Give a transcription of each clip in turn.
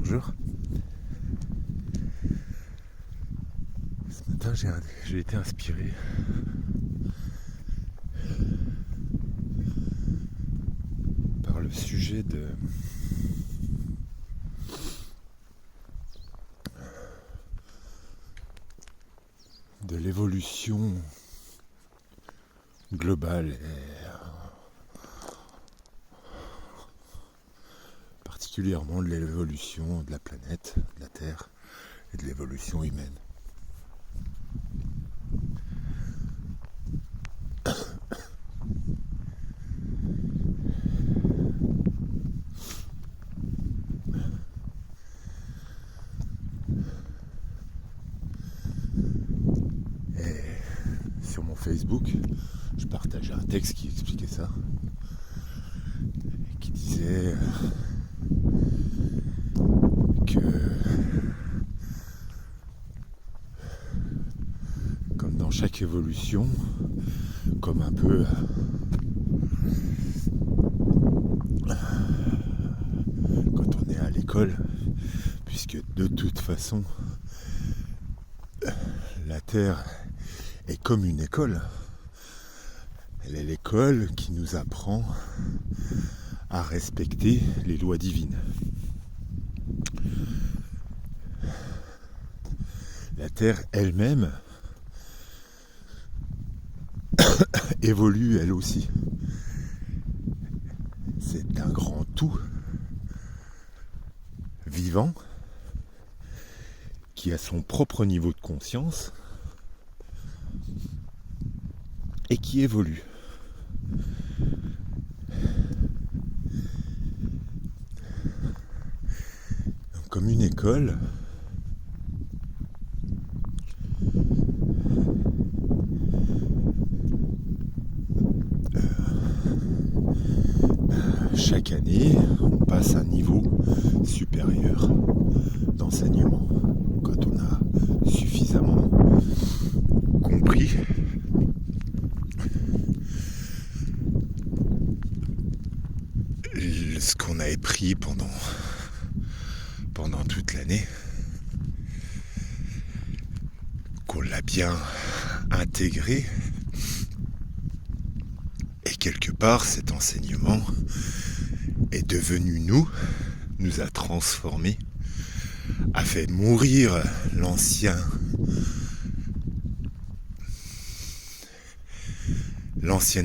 bonjour. Ce matin, j'ai été inspiré par le sujet de l'évolution globale et particulièrement de l'évolution de la planète, de la Terre et de l'évolution humaine. Et sur mon Facebook, je partageais un texte qui expliquait ça, qui disait que comme dans chaque évolution, comme un peu quand on est à l'école, puisque de toute façon la Terre est comme une école. Elle est l'école qui nous apprend à respecter les lois divines. La Terre elle-même évolue elle aussi. C'est un grand tout vivant qui a son propre niveau de conscience et qui évolue. Donc, comme une école, chaque année, on passe à un niveau supérieur d'enseignement. Quand on a suffisamment compris ce qu'on a appris pendant toute l'année, qu'on l'a bien intégré, et quelque part cet enseignement est devenu nous a transformés, a fait mourir l'ancienne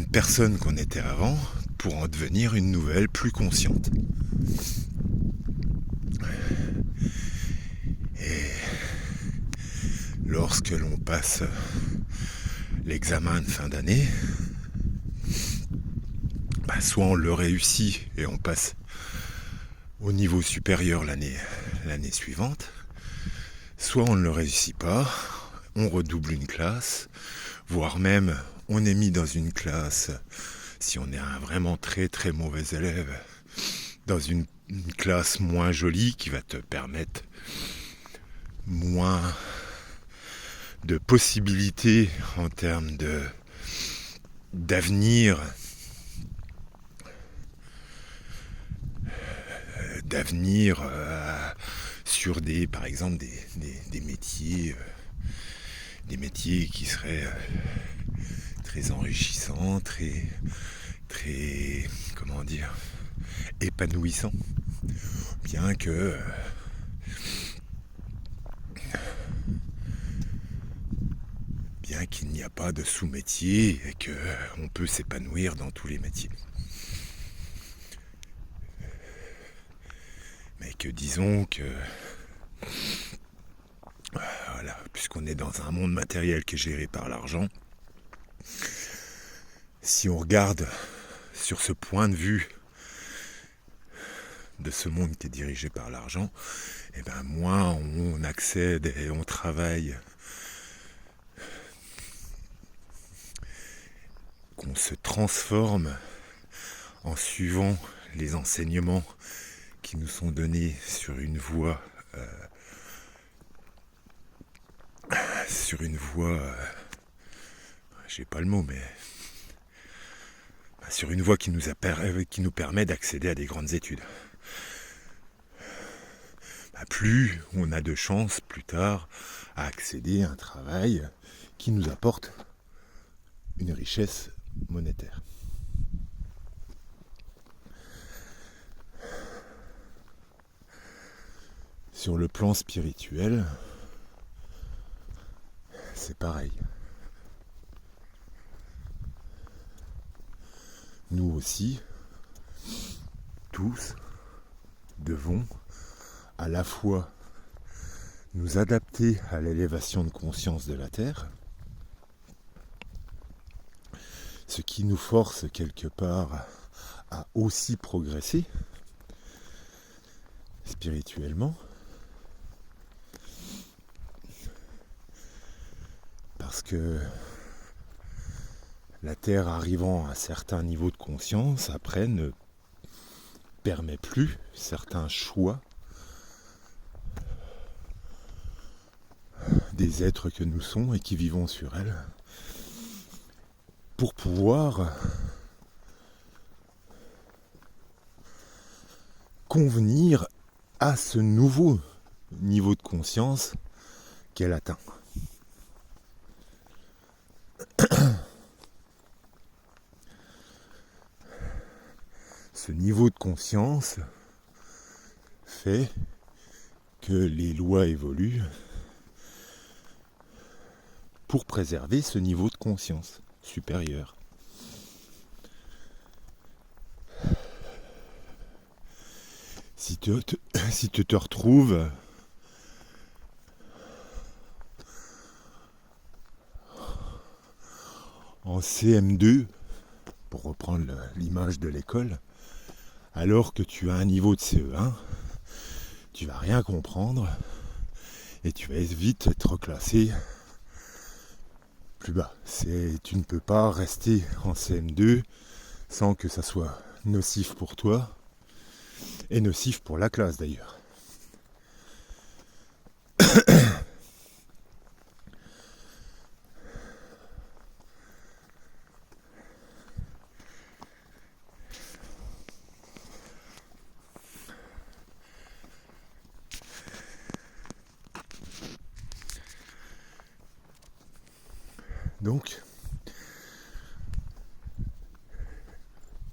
personne qu'on était avant pour en devenir une nouvelle plus consciente. Et lorsque l'on passe l'examen de fin d'année, soit on le réussit et on passe au niveau supérieur l'année suivante, soit on ne le réussit pas, on redouble une classe, voire même on est mis dans une classe, si on est un vraiment très très mauvais élève, dans une classe moins jolie qui va te permettre moins de possibilités en termes d'avenir sur par exemple des métiers qui seraient très enrichissants, très comment dire, épanouissants, bien qu'il n'y a pas de sous-métier et qu'on peut s'épanouir dans tous les métiers. Mais que disons que voilà, puisqu'on est dans un monde matériel qui est géré par l'argent, si on regarde sur ce point de vue de ce monde qui est dirigé par l'argent, et moins on accède et on travaille, qu'on se transforme en suivant les enseignements qui nous sont donnés sur une voie j'ai pas le mot, mais sur une voie qui nous permet d'accéder à des grandes études. plus on a de chances plus tard à accéder à un travail qui nous apporte une richesse monétaire. Sur le plan spirituel, c'est pareil. Nous aussi, tous, devons à la fois nous adapter à l'élévation de conscience de la Terre, ce qui nous force quelque part à aussi progresser spirituellement, parce que la Terre arrivant à un certain niveau de conscience, après ne permet plus certains choix des êtres que nous sommes et qui vivons sur elle, pour pouvoir convenir à ce nouveau niveau de conscience qu'elle atteint. Ce niveau de conscience fait que les lois évoluent pour préserver ce niveau de conscience supérieur. Si tu te retrouves en CM2, pour reprendre l'image de l'école, alors que tu as un niveau de CE1, tu vas rien comprendre et tu vas vite être classé plus bas. Tu ne peux pas rester en CM2 sans que ça soit nocif pour toi et nocif pour la classe d'ailleurs. Donc,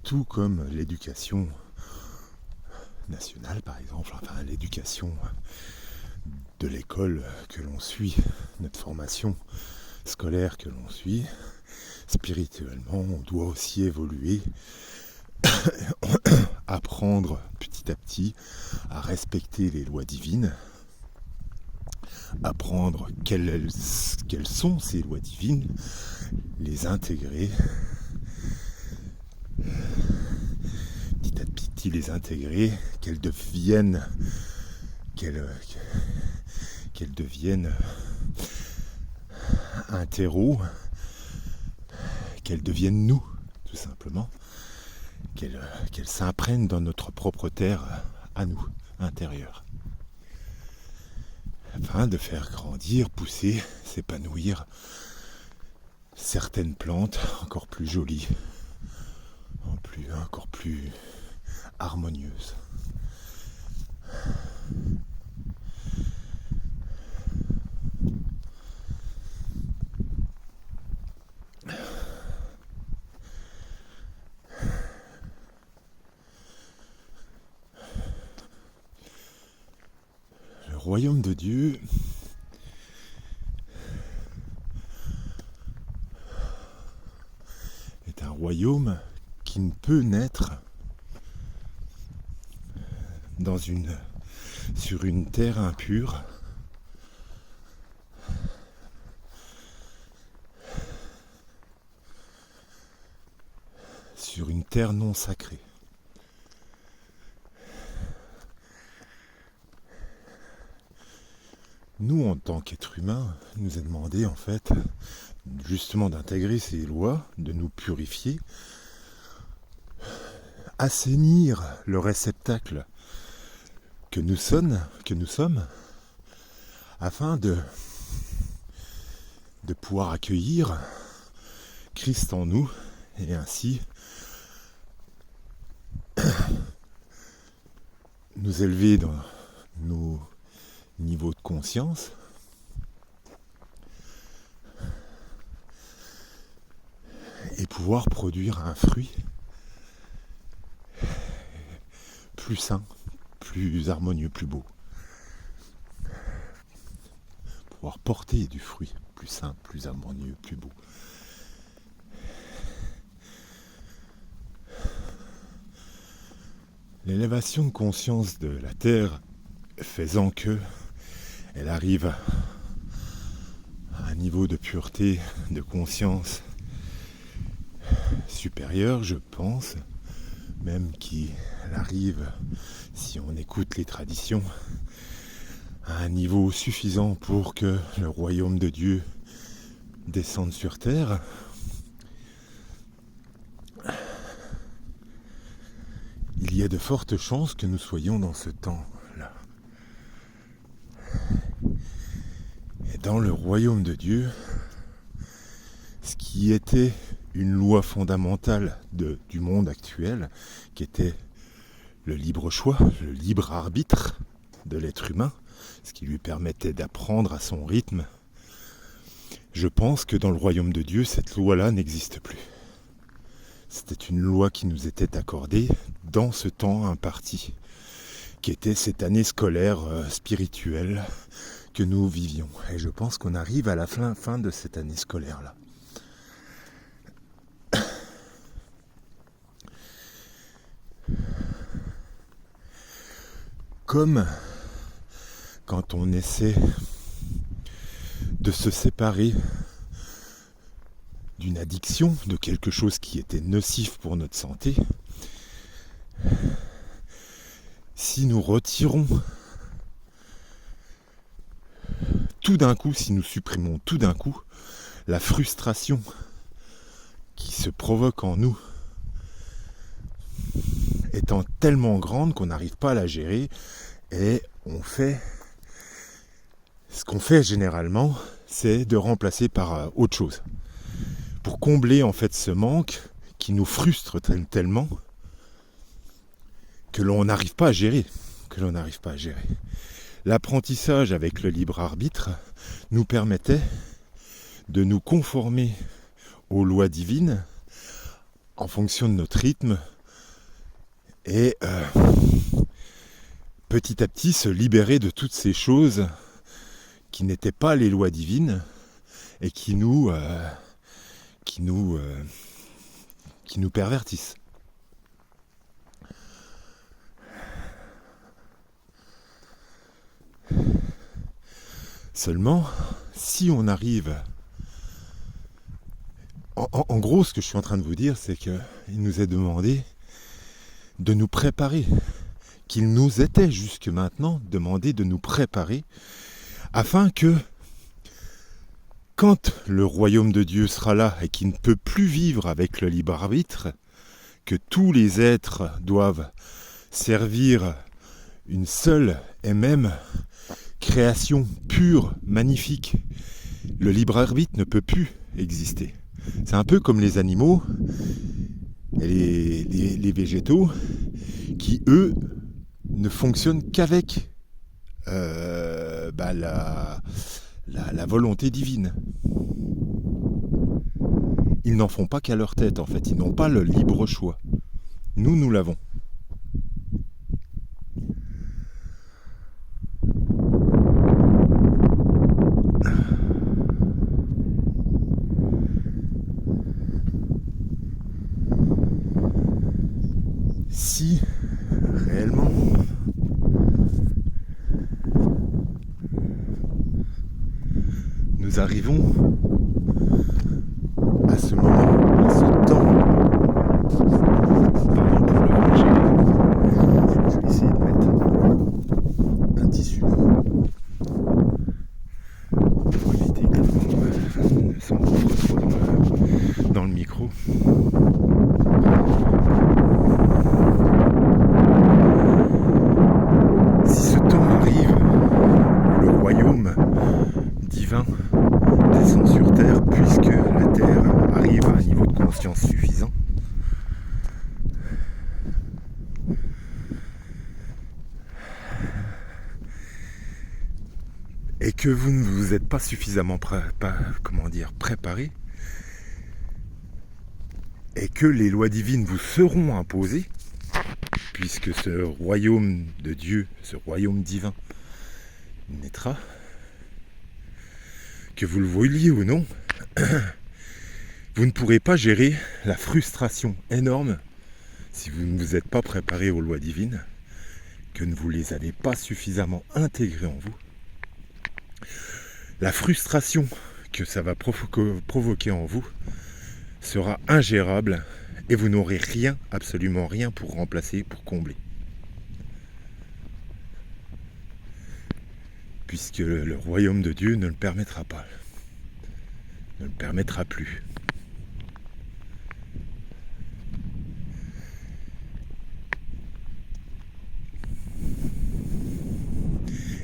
tout comme l'éducation nationale par exemple, enfin l'éducation de l'école que l'on suit, notre formation scolaire que l'on suit, spirituellement on doit aussi évoluer, apprendre petit à petit à respecter les lois divines, apprendre quelles sont ces lois divines, les intégrer, petit à petit les intégrer, qu'elles deviennent un terreau, qu'elles deviennent nous, tout simplement, qu'elles s'imprègnent dans notre propre terre à nous, intérieure. Afin de faire grandir, pousser, s'épanouir certaines plantes encore plus jolies, encore plus harmonieuses. Le royaume de Dieu est un royaume qui ne peut naître sur une terre impure, sur une terre non sacrée. Nous, en tant qu'êtres humains, nous est demandé en fait justement d'intégrer ces lois, de nous purifier, assainir le réceptacle que nous sommes, afin de pouvoir accueillir Christ en nous et ainsi nous élever dans niveau de conscience, et pouvoir produire un fruit plus sain, plus harmonieux, plus beau. Pouvoir porter du fruit plus sain, plus harmonieux, plus beau. L'élévation de conscience de la Terre faisant que elle arrive à un niveau de pureté, de conscience supérieur, je pense, même qu'elle arrive, si on écoute les traditions, à un niveau suffisant pour que le royaume de Dieu descende sur terre. Il y a de fortes chances que nous soyons dans ce temps-là. Et dans le royaume de Dieu, ce qui était une loi fondamentale du monde actuel, qui était le libre choix, le libre arbitre de l'être humain, ce qui lui permettait d'apprendre à son rythme, je pense que dans le royaume de Dieu, cette loi-là n'existe plus. C'était une loi qui nous était accordée dans ce temps imparti, qui était cette année scolaire spirituelle que nous vivions. Et je pense qu'on arrive à la fin de cette année scolaire-là. Comme quand on essaie de se séparer d'une addiction, de quelque chose qui était nocif pour notre santé, si nous retirons tout d'un coup, si nous supprimons tout d'un coup la frustration qui se provoque en nous, étant tellement grande qu'on n'arrive pas à la gérer, et on fait ce qu'on fait généralement, c'est de remplacer par autre chose pour combler en fait ce manque qui nous frustre tellement que l'on n'arrive pas à gérer, L'apprentissage avec le libre arbitre nous permettait de nous conformer aux lois divines en fonction de notre rythme et petit à petit se libérer de toutes ces choses qui n'étaient pas les lois divines et qui nous pervertissent. Seulement, si on arrive... En gros, ce que je suis en train de vous dire, c'est qu'il nous est demandé de nous préparer, qu'il nous était jusque maintenant demandé de nous préparer, afin que, quand le royaume de Dieu sera là et qu'il ne peut plus vivre avec le libre arbitre, que tous les êtres doivent servir une seule et même création pure, magnifique, le libre arbitre ne peut plus exister. C'est un peu comme les animaux et les végétaux qui, eux, ne fonctionnent qu'avec la volonté divine. Ils n'en font pas qu'à leur tête, en fait. Ils n'ont pas le libre choix. Nous l'avons. Si réellement nous arrivons à ce moment, à ce temps, pardon pour le rejet, je vais essayer de mettre un tissu pour éviter que le vent ne s'engouffre trop dans le micro. Si ce temps arrive, le royaume divin descend sur et que vous ne vous êtes pas suffisamment préparé, et que les lois divines vous seront imposées, puisque ce royaume de Dieu, ce royaume divin naîtra, que vous le vouliez ou non, vous ne pourrez pas gérer la frustration énorme si vous ne vous êtes pas préparé aux lois divines, que vous ne les avez pas suffisamment intégrées en vous. La frustration que ça va provoquer en vous sera ingérable et vous n'aurez rien, absolument rien pour remplacer, pour combler. Puisque le royaume de Dieu ne le permettra pas, ne le permettra plus.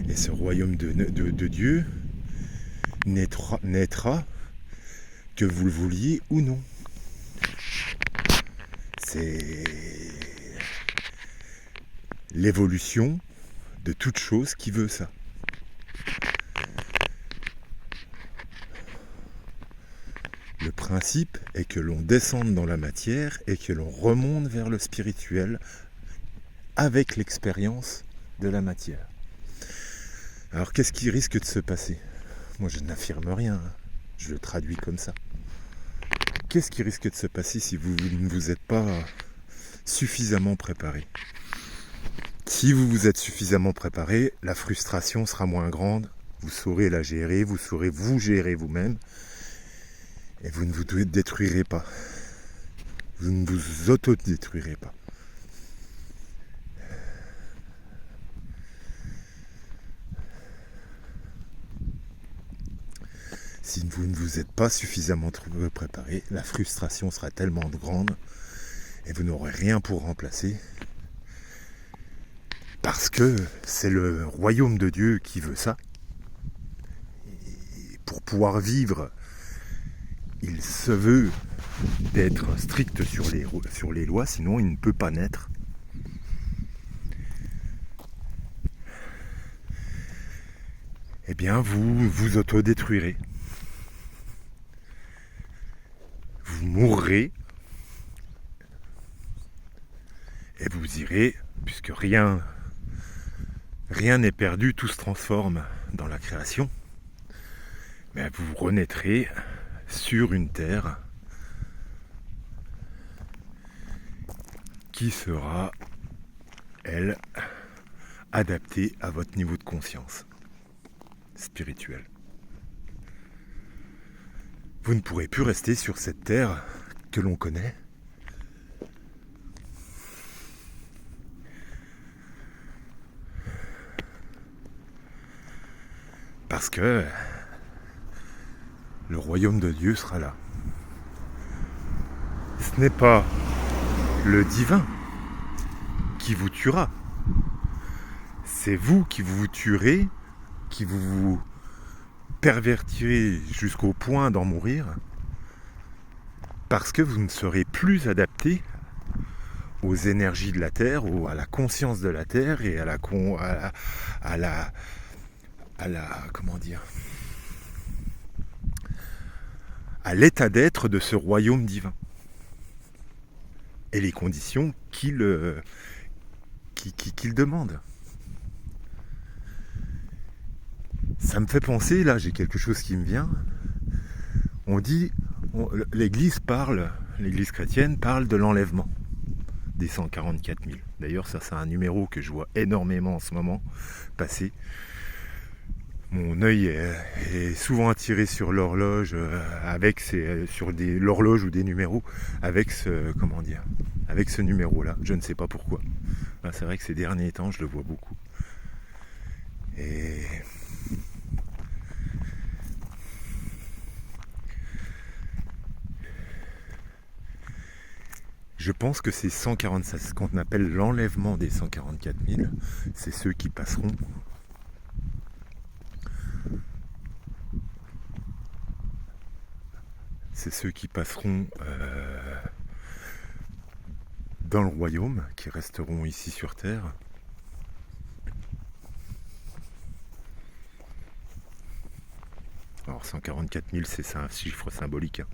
Et ce royaume de Dieu naîtra que vous le vouliez ou non. C'est l'évolution de toute chose qui veut ça. Le principe est que l'on descende dans la matière et que l'on remonte vers le spirituel avec l'expérience de la matière. Alors qu'est-ce qui risque de se passer ? Moi je n'affirme rien, hein. Je le traduis comme ça. Qu'est-ce qui risque de se passer si vous ne vous êtes pas suffisamment préparé ? Si vous vous êtes suffisamment préparé, la frustration sera moins grande, vous saurez la gérer, vous saurez vous gérer vous-même, et vous ne vous détruirez pas. Vous ne vous autodétruirez pas. Si vous ne vous êtes pas suffisamment préparé, la frustration sera tellement grande et vous n'aurez rien pour remplacer. Parce que c'est le royaume de Dieu qui veut ça. Et pour pouvoir vivre, il se veut d'être strict sur les lois, sinon il ne peut pas naître. Eh bien, vous vous autodétruirez. Vous mourrez et vous irez, puisque rien n'est perdu, tout se transforme dans la création, mais vous renaîtrez sur une terre qui sera, elle, adaptée à votre niveau de conscience spirituelle. Vous ne pourrez plus rester sur cette terre que l'on connaît. Parce que le royaume de Dieu sera là. Ce n'est pas le divin qui vous tuera. C'est vous qui vous tuerez, qui vous pervertirez jusqu'au point d'en mourir, parce que vous ne serez plus adapté aux énergies de la Terre, à la conscience de la Terre et à l'état d'être de ce royaume divin et les conditions qu'il demande. Ça me fait penser, là j'ai quelque chose qui me vient, l'Église chrétienne parle de l'enlèvement des 144 000. D'ailleurs ça c'est un numéro que je vois énormément en ce moment passer. Mon œil est souvent attiré sur l'horloge, l'horloge ou des numéros avec ce numéro-là. Je ne sais pas pourquoi. C'est vrai que ces derniers temps, je le vois beaucoup. Et je pense que ces 147, ce qu'on appelle l'enlèvement des 144 000, c'est ceux qui passeront. C'est ceux qui passeront dans le royaume, qui resteront ici sur terre. Alors 144 000, c'est un chiffre symbolique. Hein.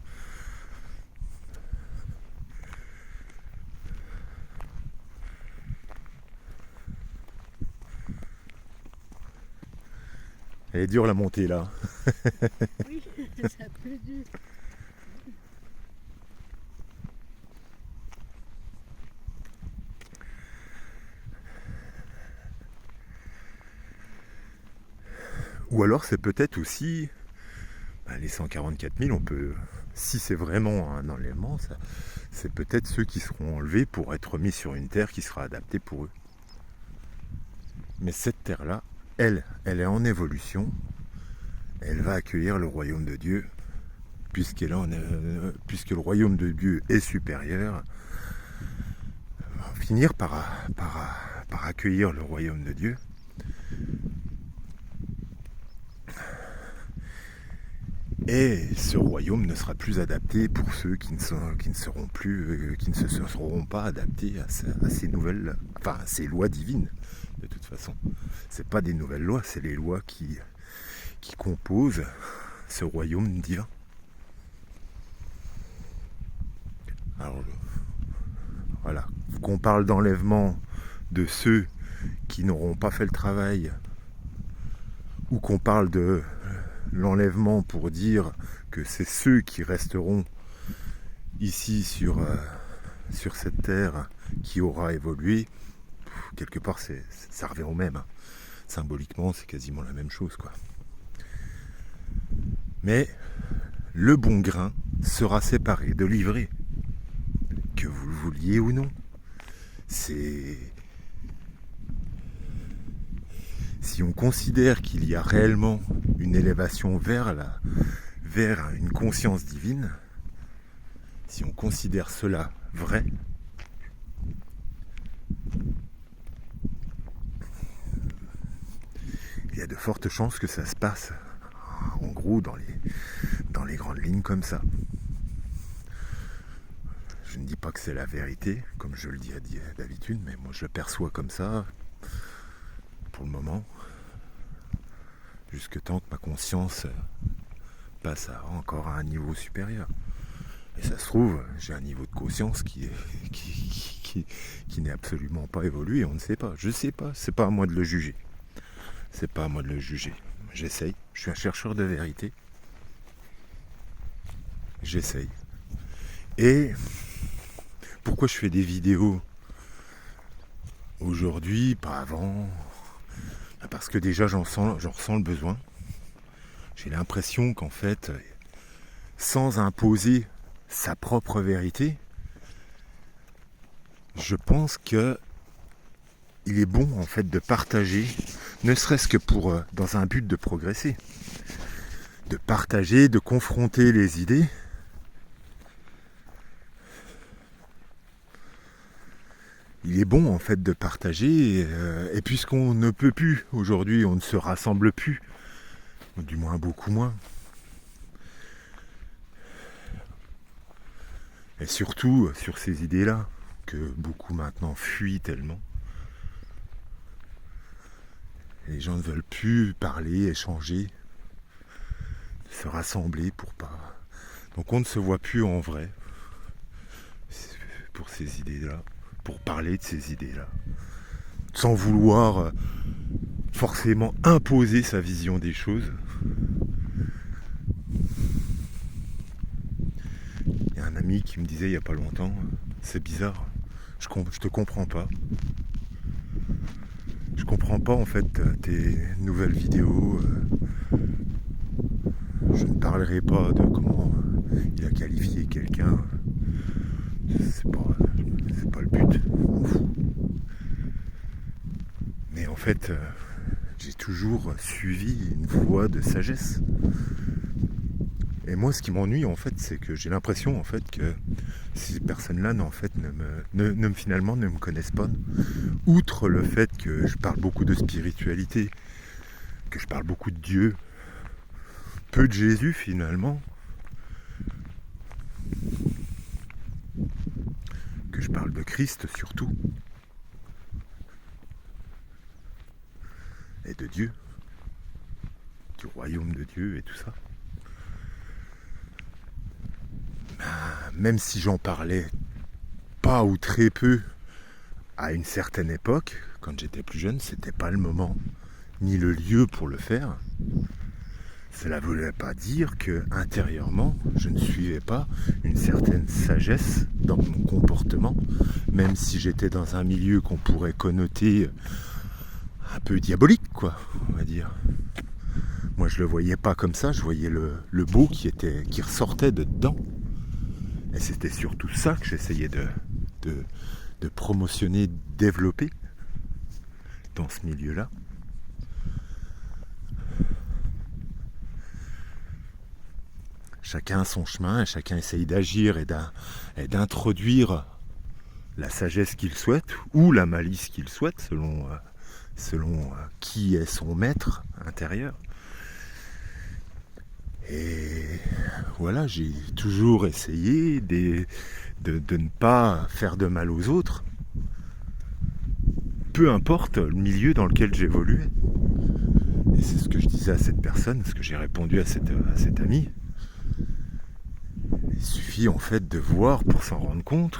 Elle est dure la montée là. Oui, c'est plus dur. Ou alors c'est peut-être aussi les 144 000, on peut, si c'est vraiment un enlèvement, c'est peut-être ceux qui seront enlevés pour être mis sur une terre qui sera adaptée pour eux. Mais cette terre-là, elle est en évolution, elle va accueillir le royaume de Dieu, puisque le royaume de Dieu est supérieur, va finir par accueillir le royaume de Dieu. Et ce royaume ne sera plus adapté pour ceux qui ne se seront pas adaptés à ces nouvelles, enfin à ces lois divines. De toute façon, c'est pas des nouvelles lois, c'est les lois qui composent ce royaume divin. Alors voilà, qu'on parle d'enlèvement de ceux qui n'auront pas fait le travail, ou qu'on parle de l'enlèvement pour dire que c'est ceux qui resteront ici sur cette terre qui aura évolué, quelque part ça revient au même. Hein. Symboliquement, c'est quasiment la même chose, quoi. Mais le bon grain sera séparé de l'ivraie, que vous le vouliez ou non. Si on considère qu'il y a réellement une élévation vers une conscience divine, si on considère cela vrai, il y a de fortes chances que ça se passe, en gros, dans les grandes lignes comme ça. Je ne dis pas que c'est la vérité, comme je le dis d'habitude, mais moi je le perçois comme ça, pour le moment, jusque tant que ma conscience passe encore à un niveau supérieur. Et ça se trouve, j'ai un niveau de conscience qui n'est absolument pas évolué, on ne sait pas. Je ne sais pas, c'est pas à moi de le juger. C'est pas à moi de le juger. J'essaye, je suis un chercheur de vérité. J'essaye. Et pourquoi je fais des vidéos aujourd'hui, pas avant? Parce que déjà j'en ressens le besoin. J'ai l'impression qu'en fait, sans imposer sa propre vérité, je pense que il est bon en fait de partager, ne serait-ce que dans un but de progresser, de partager, de confronter les idées. Il est bon en fait de partager, et puisqu'on ne peut plus aujourd'hui, on ne se rassemble plus, du moins beaucoup moins. Et surtout sur ces idées-là, que beaucoup maintenant fuient tellement. Les gens ne veulent plus parler, échanger, se rassembler pour pas. Donc on ne se voit plus en vrai pour ces idées-là, pour parler de ces idées-là, sans vouloir forcément imposer sa vision des choses. Il y a un ami qui me disait il n'y a pas longtemps, c'est bizarre, je te comprends pas. Je comprends pas en fait tes nouvelles vidéos. Je ne parlerai pas de comment il a qualifié quelqu'un. C'est pas le but, je m'en fous. Mais en fait, j'ai toujours suivi une voie de sagesse. Et moi, ce qui m'ennuie, en fait, c'est que j'ai l'impression, en fait, que ces personnes-là, en fait, finalement, ne me connaissent pas. Outre le fait que je parle beaucoup de spiritualité, que je parle beaucoup de Dieu, peu de Jésus, finalement, que je parle de Christ, surtout, et de Dieu, du royaume de Dieu et tout ça. même si j'en parlais pas ou très peu à une certaine époque, quand j'étais plus jeune, c'était pas le moment ni le lieu pour le faire. Cela ne voulait pas dire que intérieurement, je ne suivais pas une certaine sagesse dans mon comportement, même si j'étais dans un milieu qu'on pourrait connoter un peu diabolique, quoi, on va dire. Moi, je le voyais pas comme ça, je voyais le beau qui ressortait de dedans. Et c'était surtout ça que j'essayais de promotionner, de développer dans ce milieu-là. Chacun a son chemin et chacun essaye d'agir et d'introduire la sagesse qu'il souhaite ou la malice qu'il souhaite selon qui est son maître intérieur. Et voilà, j'ai toujours essayé de ne pas faire de mal aux autres, peu importe le milieu dans lequel j'évoluais. Et c'est ce que je disais à cette personne, ce que j'ai répondu à cette amie. Il suffit en fait de voir pour s'en rendre compte,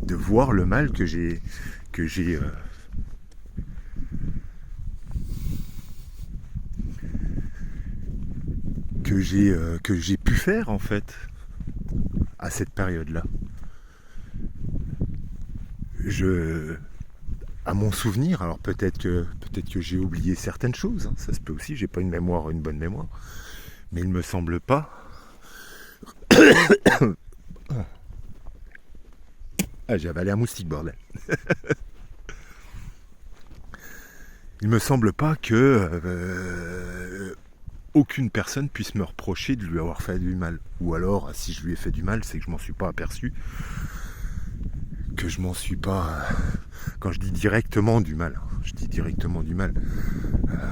de voir le mal que j'ai pu faire en fait à cette période-là. À mon souvenir, alors peut-être que j'ai oublié certaines choses, hein, ça se peut aussi, j'ai pas une bonne mémoire, mais il me semble pas. Ah, j'ai avalé un moustique, bordel. Il me semble pas que aucune personne puisse me reprocher de lui avoir fait du mal. Ou alors, si je lui ai fait du mal, c'est que je m'en suis pas aperçu. Que je m'en suis pas... Quand je dis directement du mal,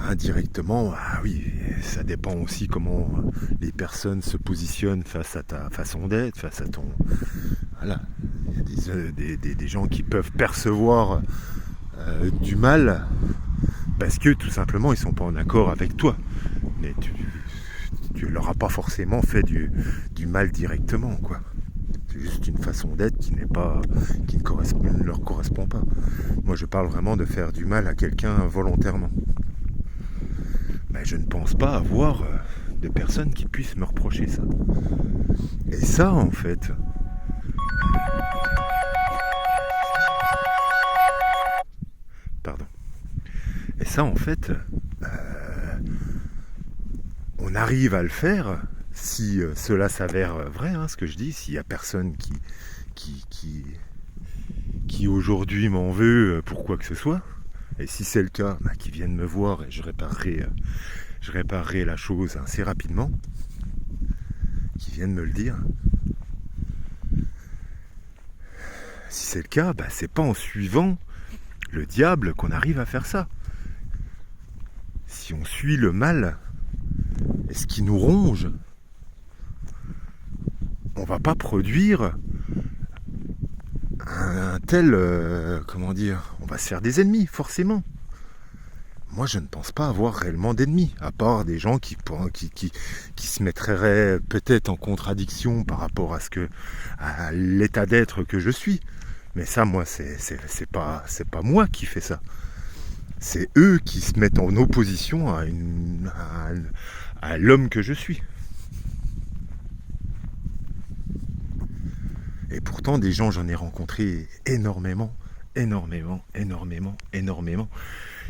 indirectement, ah oui, ça dépend aussi comment les personnes se positionnent face à ta façon d'être, face à ton... Voilà, il y a des gens qui peuvent percevoir du mal parce que tout simplement ils sont pas en accord avec toi. Mais tu leur as pas forcément fait du mal directement, quoi. C'est juste une façon d'être qui ne leur correspond pas. Moi, je parle vraiment de faire du mal à quelqu'un volontairement. Mais je ne pense pas avoir de personnes qui puissent me reprocher ça. Et ça, en fait... Pardon. Et ça, en fait... on arrive à le faire... Si cela s'avère vrai, hein, ce que je dis, s'il n'y a personne qui aujourd'hui m'en veut pour quoi que ce soit, et si c'est le cas, qu'ils viennent me voir et je réparerai la chose assez rapidement, qu'ils viennent me le dire. Si c'est le cas, c'est pas en suivant le diable qu'on arrive à faire ça. Si on suit le mal et ce qui nous ronge, on va pas produire un tel... on va se faire des ennemis, forcément. Moi, je ne pense pas avoir réellement d'ennemis, à part des gens qui se mettraient peut-être en contradiction par rapport à l'état d'être que je suis. Mais ça, moi, c'est pas moi qui fais ça. C'est eux qui se mettent en opposition à l'homme que je suis. Et pourtant, des gens, j'en ai rencontré énormément.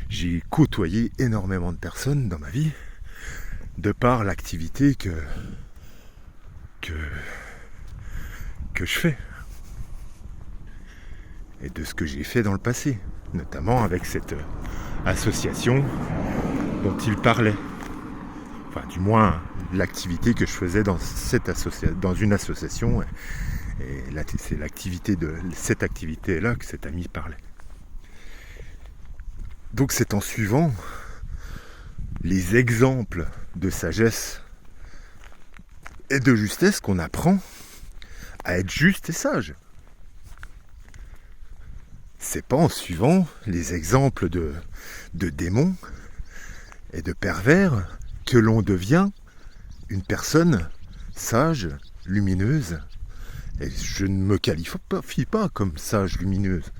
J'ai côtoyé énormément de personnes dans ma vie, de par l'activité que je fais. Et de ce que j'ai fait dans le passé, notamment avec cette association dont il parlait. Enfin, du moins, l'activité que je faisais dans une association. Et c'est l'activité de cette activité-là que cet ami parlait. Donc c'est en suivant les exemples de sagesse et de justesse qu'on apprend à être juste et sage. C'est pas en suivant les exemples de démons et de pervers que l'on devient une personne sage, lumineuse. Et je ne me qualifie pas comme sage, lumineuse.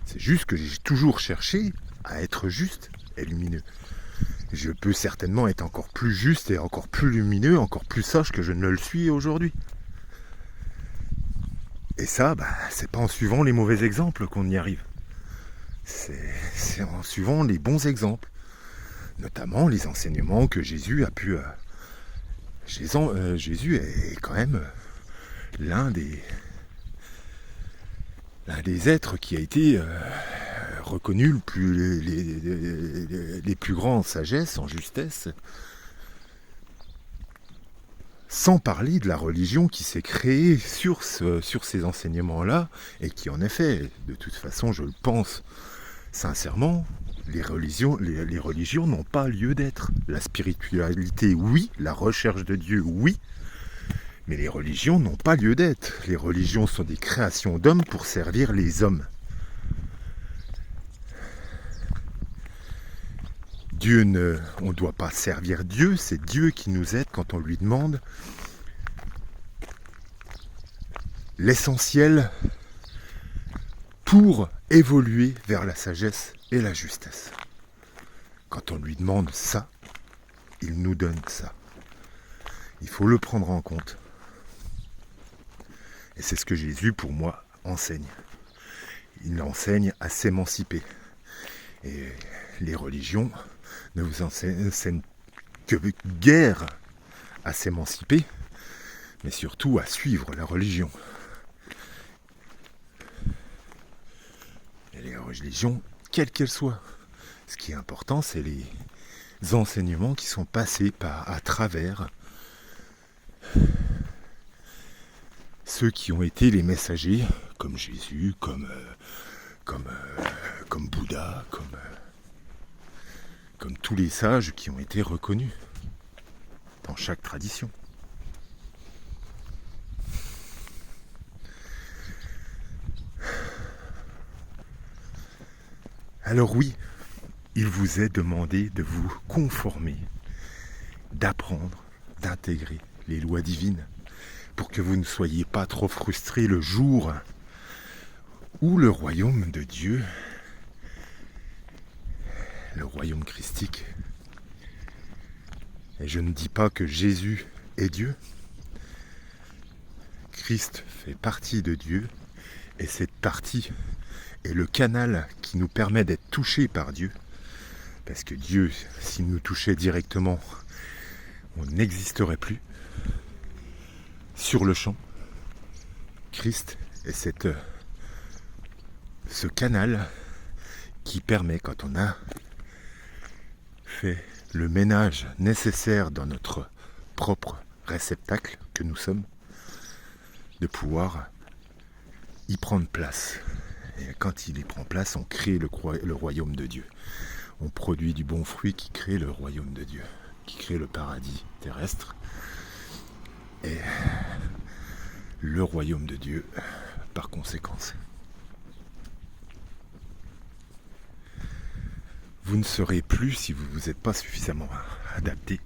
C'est juste que j'ai toujours cherché à être juste et lumineux. Je peux certainement être encore plus juste et encore plus lumineux, encore plus sage que je ne le suis aujourd'hui. Et ça, c'est pas en suivant les mauvais exemples qu'on y arrive. C'est en suivant les bons exemples. Notamment les enseignements que Jésus a pu... Jésus est quand même l'un des êtres qui a été reconnu les plus grands en sagesse, en justesse, sans parler de la religion qui s'est créée sur ces enseignements-là, et qui en effet, de toute façon, je le pense sincèrement, les religions n'ont pas lieu d'être. La spiritualité, oui, la recherche de Dieu, oui, mais les religions n'ont pas lieu d'être. Les religions sont des créations d'hommes pour servir les hommes. On ne doit pas servir Dieu, c'est Dieu qui nous aide quand on lui demande l'essentiel pour évoluer vers la sagesse et la justesse. Quand on lui demande ça, il nous donne ça. Il faut le prendre en compte. Et c'est ce que Jésus, pour moi, enseigne. Il enseigne à s'émanciper. Et les religions ne vous enseignent que guère à s'émanciper, mais surtout à suivre la religion. Et les religions, quelles qu'elles soient. Ce qui est important, c'est les enseignements qui sont passés à travers ceux qui ont été les messagers, comme Jésus, comme Bouddha, comme tous les sages qui ont été reconnus dans chaque tradition. Alors oui, il vous est demandé de vous conformer, d'apprendre, d'intégrer les lois divines, pour que vous ne soyez pas trop frustrés le jour où le royaume de Dieu, le royaume christique, et je ne dis pas que Jésus est Dieu, Christ fait partie de Dieu, et cette partie est le canal qui nous permet d'être touchés par Dieu, parce que Dieu, s'il nous touchait directement, on n'existerait plus. Sur le champ, Christ est ce canal qui permet, quand on a fait le ménage nécessaire dans notre propre réceptacle que nous sommes, de pouvoir y prendre place. Et quand il y prend place, on crée le royaume de Dieu. On produit du bon fruit qui crée le royaume de Dieu, qui crée le paradis terrestre. Et le royaume de Dieu par conséquence. Vous ne serez plus, si vous ne vous êtes pas suffisamment adapté,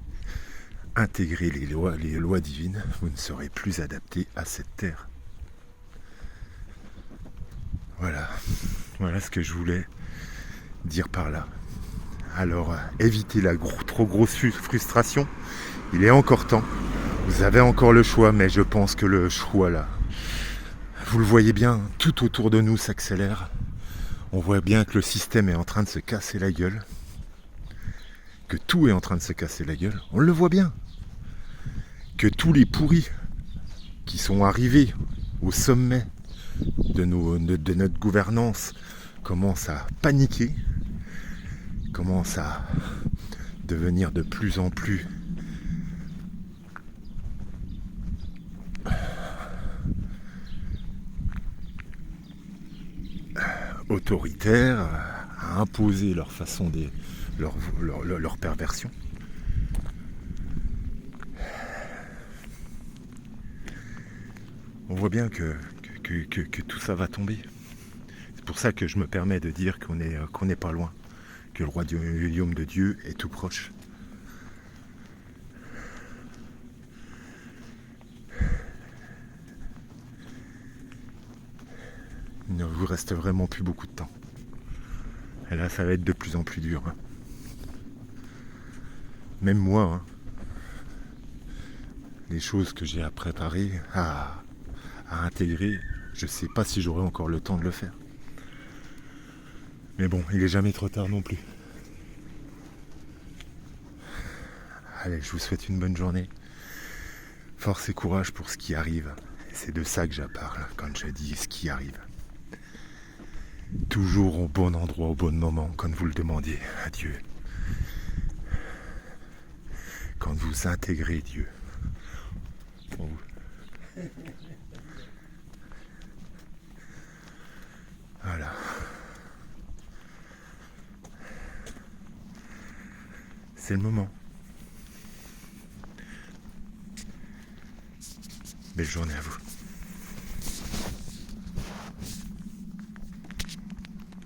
intégré les lois divines, vous ne serez plus adapté à cette terre. Voilà ce que je voulais dire par là. Alors, évitez la trop grosse frustration. Il est encore temps. Vous avez encore le choix, mais je pense que le choix là, vous le voyez bien, tout autour de nous s'accélère. On voit bien que le système est en train de se casser la gueule. Que tout est en train de se casser la gueule. On le voit bien. Que tous les pourris qui sont arrivés au sommet de notre gouvernance commencent à paniquer, commencent à devenir de plus en plus autoritaires, à imposer leur façon leur perversion. On voit bien que tout ça va tomber. C'est pour ça que je me permets de dire qu'on n'est pas loin, que le royaume de Dieu est tout proche. Il ne vous reste vraiment plus beaucoup de temps. Et là, ça va être de plus en plus dur. Hein. Même moi, hein, les choses que j'ai à préparer, à intégrer, je sais pas si j'aurai encore le temps de le faire. Mais bon, il est jamais trop tard non plus. Allez, je vous souhaite une bonne journée. Force et courage pour ce qui arrive. C'est de ça que je parle quand je dis ce qui arrive. Toujours au bon endroit, au bon moment, quand vous le demandez à Dieu. Quand vous intégrez Dieu. Bon. Voilà. C'est le moment. Belle journée à vous.